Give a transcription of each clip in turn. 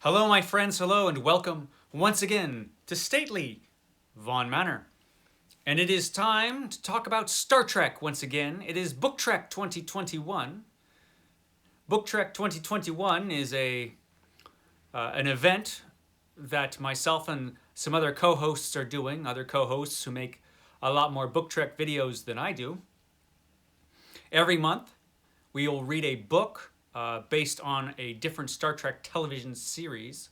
Hello, my friends, hello, and welcome once again to stately Vaughn Manor. And it is time to talk about Star Trek once again. It is Book Trek 2021. Book Trek 2021 is an event that myself and some other co-hosts are doing, other co-hosts who make a lot more Book Trek videos than I do. Every month, we will read a book based on a different Star Trek television series.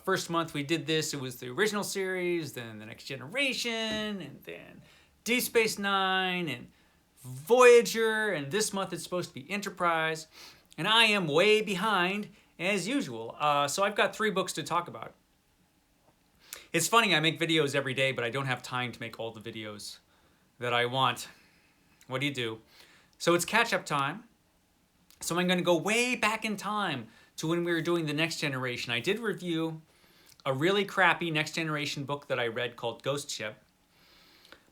First month we did this, it was the original series, then The Next Generation, and then Deep Space Nine, and Voyager, and this month it's supposed to be Enterprise. And I am way behind, as usual. So I've got 3 books to talk about. It's funny, I make videos every day, but I don't have time to make all the videos that I want. What do? So it's catch-up time. So I'm going to go way back in time to when we were doing The Next Generation. I did review a really crappy Next Generation book that I read called Ghost Ship.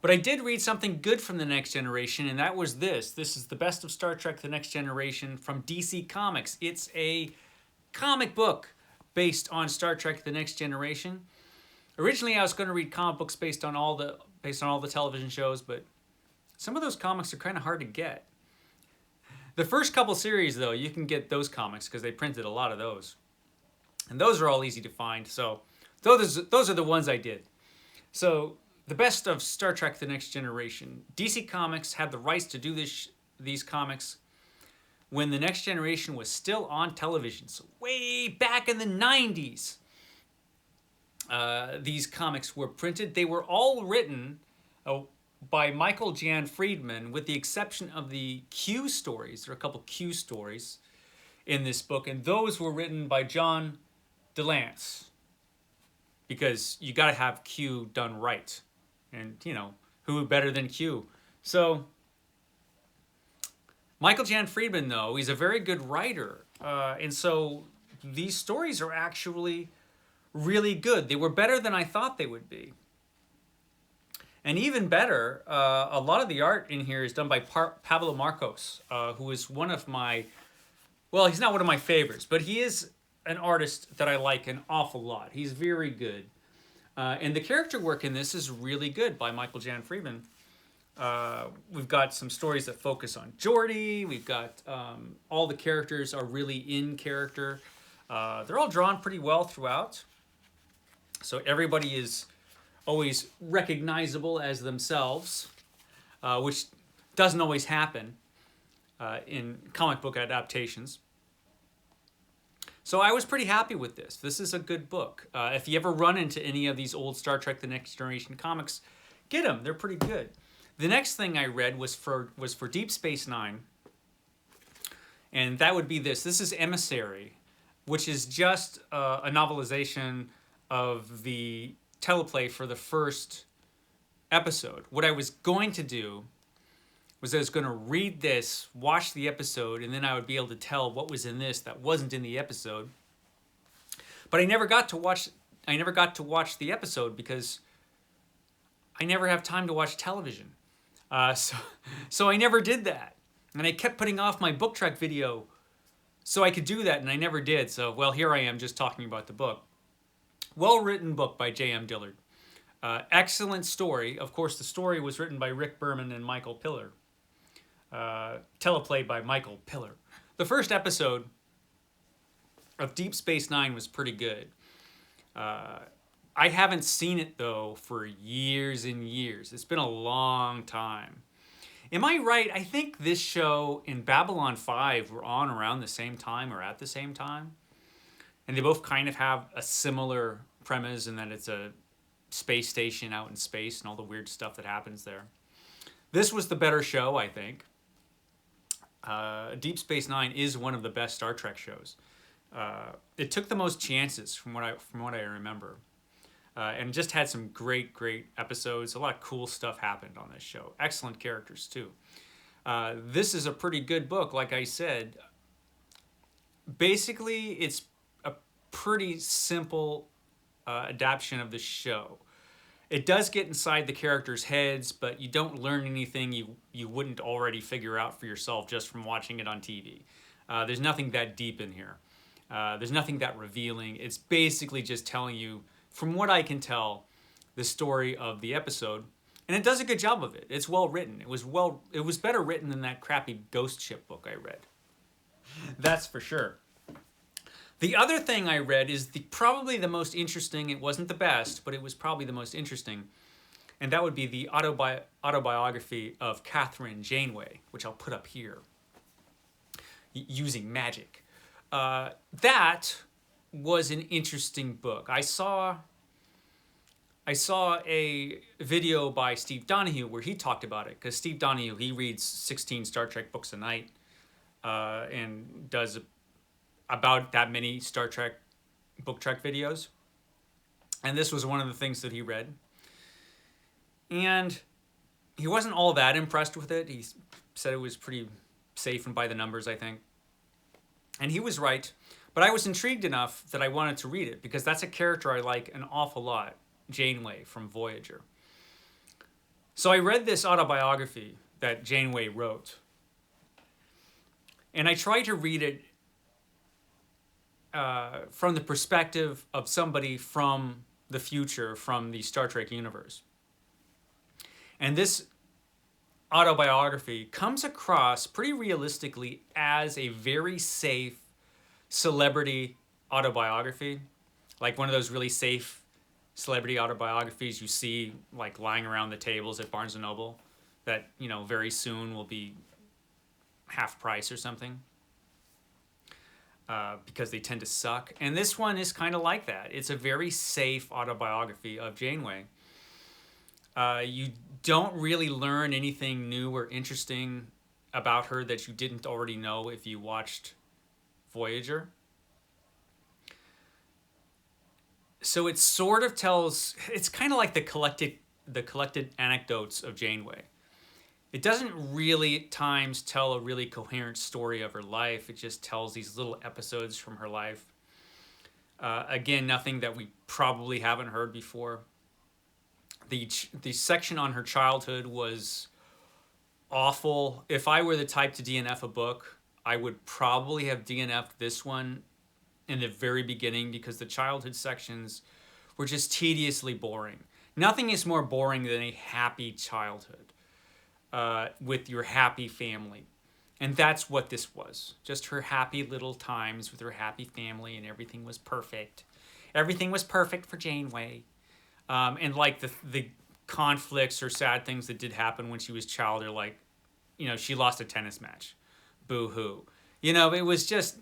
But I did read something good from The Next Generation, and that was this. This is the best of Star Trek The Next Generation from DC Comics. It's a comic book based on Star Trek The Next Generation. Originally I was going to read comic books based on all the television shows, but some of those comics are kind of hard to get. The first couple series, though, you can get those comics because they printed a lot of those. And those are all easy to find. So those are the ones I did. So the best of Star Trek The Next Generation. DC Comics had the rights to do these comics when The Next Generation was still on television. So way back in the 90s, these comics were printed. They were all written by Michael Jan Friedman, with the exception of the Q stories. There are a couple Q stories in this book, and those were written by John DeLance, because you got to have Q done right, and who better than Q? So Michael Jan Friedman, though, he's a very good writer, and so these stories are actually really good. They were better than I thought they would be. And even better, a lot of the art in here is done by Pablo Marcos, who is one of my, well, he's not one of my favorites, but he is an artist that I like an awful lot. He's very good. And the character work in this is really good by Michael Jan Friedman. We've got some stories that focus on Geordi. We've got all the characters are really in character. They're all drawn pretty well throughout. So everybody is always recognizable as themselves, which doesn't always happen in comic book adaptations. So I was pretty happy with this. This is a good book. If you ever run into any of these old Star Trek The Next Generation comics, get them. They're pretty good. The next thing I read was for Deep Space Nine, and that would be this. This is Emissary, which is just a novelization of the teleplay for the first episode. What I was going to do was I was going to read this, watch the episode, and then I would be able to tell what was in this that wasn't in the episode. But I never got to watch the episode because I never have time to watch television. So I never did that. And I kept putting off my Book Trek video so I could do that, and I never did. So, well, here I am just talking about the book. Well-written book by J.M. Dillard. Excellent story. Of course, the story was written by Rick Berman and Michael Piller. Teleplayed by Michael Piller. The first episode of Deep Space Nine was pretty good. I haven't seen it, though, for years and years. It's been a long time. Am I right? I think this show and Babylon 5 were on around the same time or at the same time. And they both kind of have a similar premise in that it's a space station out in space and all the weird stuff that happens there. This was the better show, I think. Deep Space Nine is one of the best Star Trek shows. It took the most chances from what I remember. And just had some great episodes. A lot of cool stuff happened on this show. Excellent characters, too. This is a pretty good book, like I said. Basically, it's pretty simple adaptation of the show. It does get inside the characters' heads, but you don't learn anything you wouldn't already figure out for yourself just from watching it on TV. There's nothing that deep in here. There's nothing that revealing. It's basically just telling you, from what I can tell, the story of the episode, and it does a good job of it. It's well written. It was better written than that crappy Ghost Ship book I read. That's for sure. The other thing I read is probably the most interesting. It wasn't the best, but it was probably the most interesting, and that would be the autobiography of Catherine Janeway, which I'll put up here, using magic. That was an interesting book. I saw a video by Steve Donoghue where he talked about it, because Steve Donoghue, he reads 16 Star Trek books a night, and does about that many Star Trek book trek videos. And this was one of the things that he read. And he wasn't all that impressed with it. He said it was pretty safe and by the numbers, I think. And he was right. But I was intrigued enough that I wanted to read it, because that's a character I like an awful lot, Janeway from Voyager. So I read this autobiography that Janeway wrote. And I tried to read it from the perspective of somebody from the future, from the Star Trek universe. And this autobiography comes across pretty realistically as a very safe celebrity autobiography, like one of those really safe celebrity autobiographies you see like lying around the tables at Barnes & Noble that, you know, very soon will be half price or something. Because they tend to suck. And this one is kind of like that. It's a very safe autobiography of Janeway. You don't really learn anything new or interesting about her that you didn't already know if you watched Voyager. So it sort of tells, it's kind of like the collected anecdotes of Janeway. It doesn't really at times tell a really coherent story of her life. It just tells these little episodes from her life. Again, nothing that we probably haven't heard before. The section on her childhood was awful. If I were the type to DNF a book, I would probably have DNF'd this one in the very beginning, because the childhood sections were just tediously boring. Nothing is more boring than a happy childhood. With your happy family. And that's what this was. Just her happy little times with her happy family, and everything was perfect. Everything was perfect for Janeway. And like the conflicts or sad things that did happen when she was a child are like, you know, she lost a tennis match. Boo-hoo. You know, it was just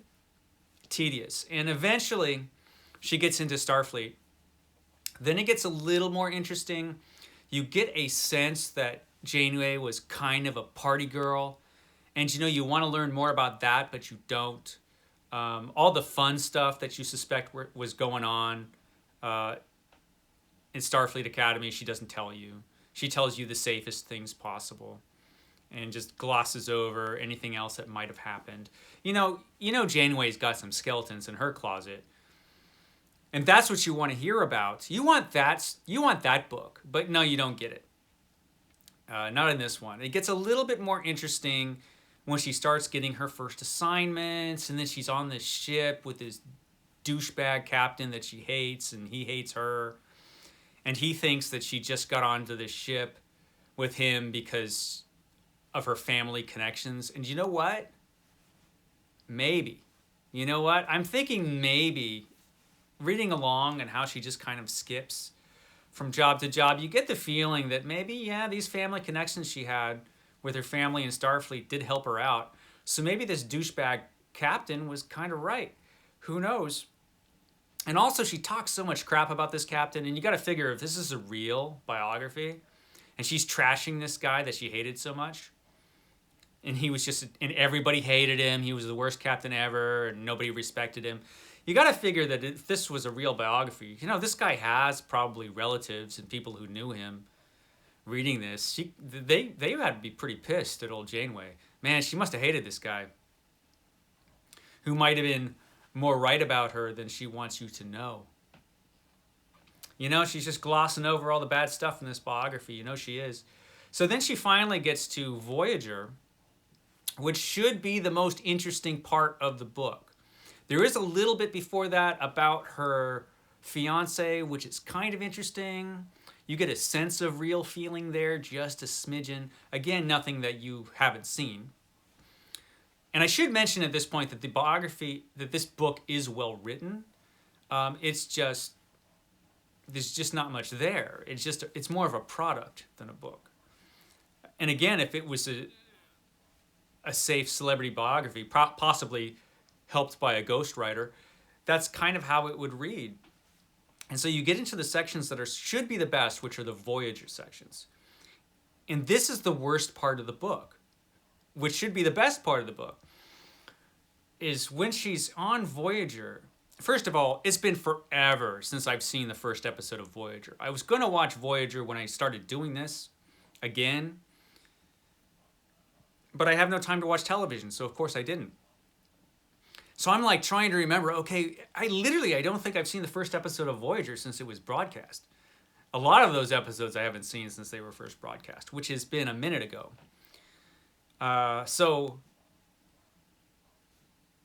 tedious. And eventually she gets into Starfleet. Then it gets a little more interesting. You get a sense that Janeway was kind of a party girl, and you know, you want to learn more about that, but you don't. All the fun stuff that you suspect was going on in Starfleet Academy, she doesn't tell you. She tells you the safest things possible, and just glosses over anything else that might have happened. You know, Janeway's got some skeletons in her closet, and that's what you want to hear about. You want that book, but no, you don't get it. Not in this one. It gets a little bit more interesting when she starts getting her first assignments, and then she's on this ship with this douchebag captain that she hates, and he hates her. And he thinks that she just got onto this ship with him because of her family connections. And you know what? Maybe. You know what? I'm thinking maybe, reading along and how she just kind of skips from job to job, you get the feeling that maybe, yeah, these family connections she had with her family in Starfleet did help her out. So maybe this douchebag captain was kind of right. Who knows? And also, she talks so much crap about this captain, and you got to figure if this is a real biography, and she's trashing this guy that she hated so much, and he was just, and everybody hated him, he was the worst captain ever, and nobody respected him. You got to figure that if this was a real biography, you know, this guy has probably relatives and people who knew him. Reading this, they had to be pretty pissed at old Janeway. Man, she must have hated this guy, who might have been more right about her than she wants you to know. You know, she's just glossing over all the bad stuff in this biography. You know she is. So then she finally gets to Voyager, which should be the most interesting part of the book. There is a little bit before that about her fiance, which is kind of interesting. You get a sense of real feeling there, just a smidgen. Again, nothing that you haven't seen. And I should mention at this point that the biography, that this book is well written. It's just, there's just not much there. It's more of a product than a book. And again, if it was a safe celebrity biography, possibly helped by a ghostwriter, that's kind of how it would read. And so you get into the sections that should be the best, which are the Voyager sections. And this is the worst part of the book, which should be the best part of the book, is when she's on Voyager. First of all, it's been forever since I've seen the first episode of Voyager. I was going to watch Voyager when I started doing this again, but I have no time to watch television, so of course I didn't. So I'm like trying to remember, okay, I don't think I've seen the first episode of Voyager since it was broadcast. A lot of those episodes I haven't seen since they were first broadcast, which has been a minute ago. So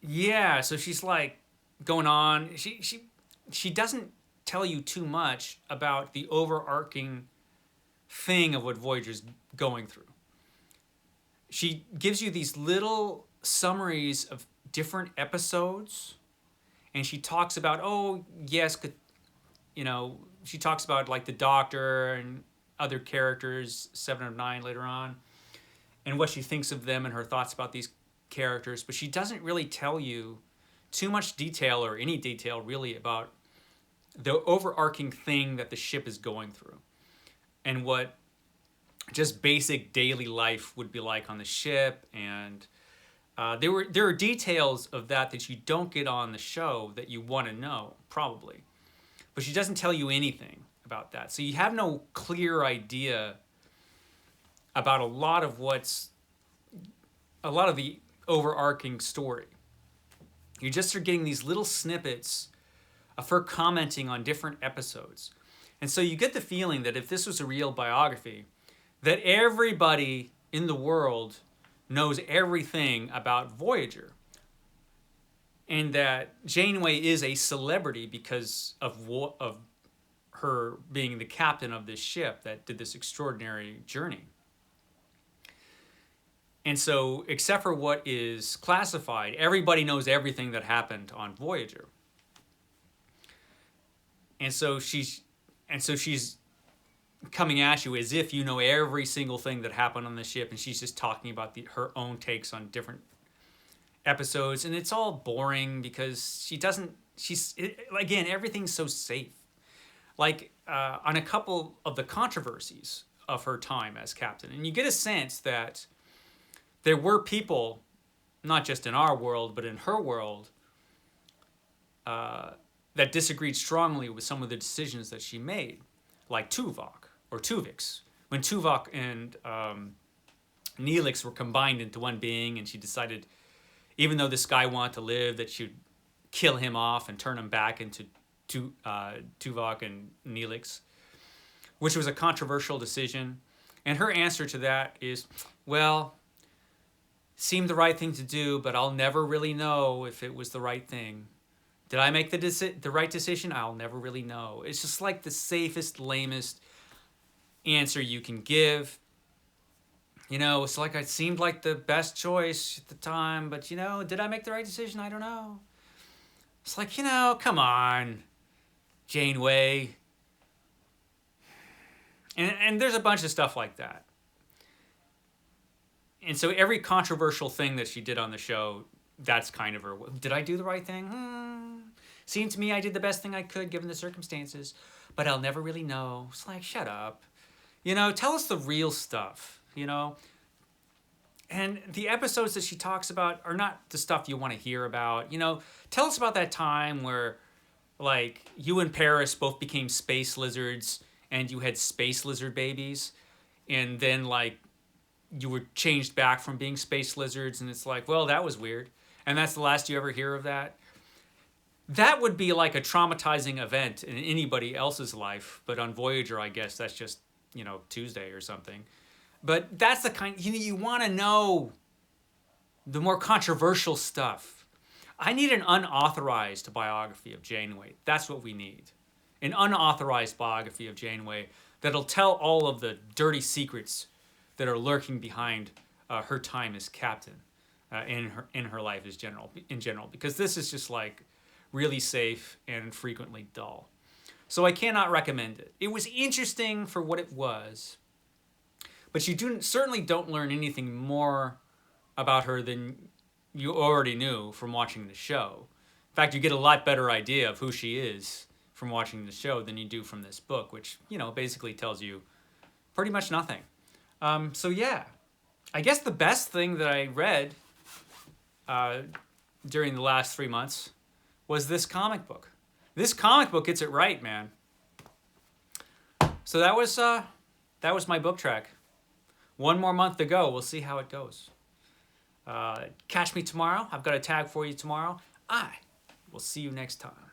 she's like going on. She doesn't tell you too much about the overarching thing of what Voyager's going through. She gives you these little summaries of different episodes, and she talks about, she talks about like the Doctor and other characters, 7 of 9 later on, and what she thinks of them and her thoughts about these characters, but she doesn't really tell you too much detail or any detail really about the overarching thing that the ship is going through and what just basic daily life would be like on the ship. And there are details of that you don't get on the show that you want to know, probably. But she doesn't tell you anything about that. So you have no clear idea about a lot of the overarching story. You just are getting these little snippets of her commenting on different episodes. And so you get the feeling that if this was a real biography, that everybody in the world knows everything about Voyager. And that Janeway is a celebrity because of her being the captain of this ship that did this extraordinary journey. And so, except for what is classified, everybody knows everything that happened on Voyager. And so she's coming at you as if you know every single thing that happened on the ship, and she's just talking about her own takes on different episodes, and it's all boring because again, everything's so safe. Like on a couple of the controversies of her time as captain, and you get a sense that there were people, not just in our world, but in her world, that disagreed strongly with some of the decisions that she made, like Tuvok, or Tuvix. When Tuvok and Neelix were combined into one being, and she decided, even though this guy wanted to live, that she'd kill him off and turn him back into Tuvok and Neelix, which was a controversial decision. And her answer to that is, well, seemed the right thing to do, but I'll never really know if it was the right thing. Did I make the right decision? I'll never really know. It's just like the safest, lamest answer you can give. It's like it seemed like the best choice at the time, but did I make the right decision? I don't know. It's like, come on, Janeway. And there's a bunch of stuff like that. And so every controversial thing that she did on the show, that's kind of her. Did I do the right thing? Seemed to me I did the best thing I could given the circumstances, but I'll never really know. It's like, shut up. Tell us the real stuff, And the episodes that she talks about are not the stuff you want to hear about. Tell us about that time where, like, you and Paris both became space lizards and you had space lizard babies, and then, like, you were changed back from being space lizards, and it's like, well, that was weird. And that's the last you ever hear of that. That would be like a traumatizing event in anybody else's life. But on Voyager, I guess that's just, Tuesday or something. But that's the kind, you want to know the more controversial stuff. I need an unauthorized biography of Janeway. That's what we need. An unauthorized biography of Janeway that'll tell all of the dirty secrets that are lurking behind her time as captain in her life in general, because this is just like really safe and frequently dull. So I cannot recommend it. It was interesting for what it was, but you certainly don't learn anything more about her than you already knew from watching the show. In fact, you get a lot better idea of who she is from watching the show than you do from this book, which, basically tells you pretty much nothing. So yeah, I guess the best thing that I read during the last 3 months was this comic book. This comic book gets it right, man. So that was my book track. One more month to go. We'll see how it goes. Catch me tomorrow. I've got a tag for you tomorrow. I will see you next time.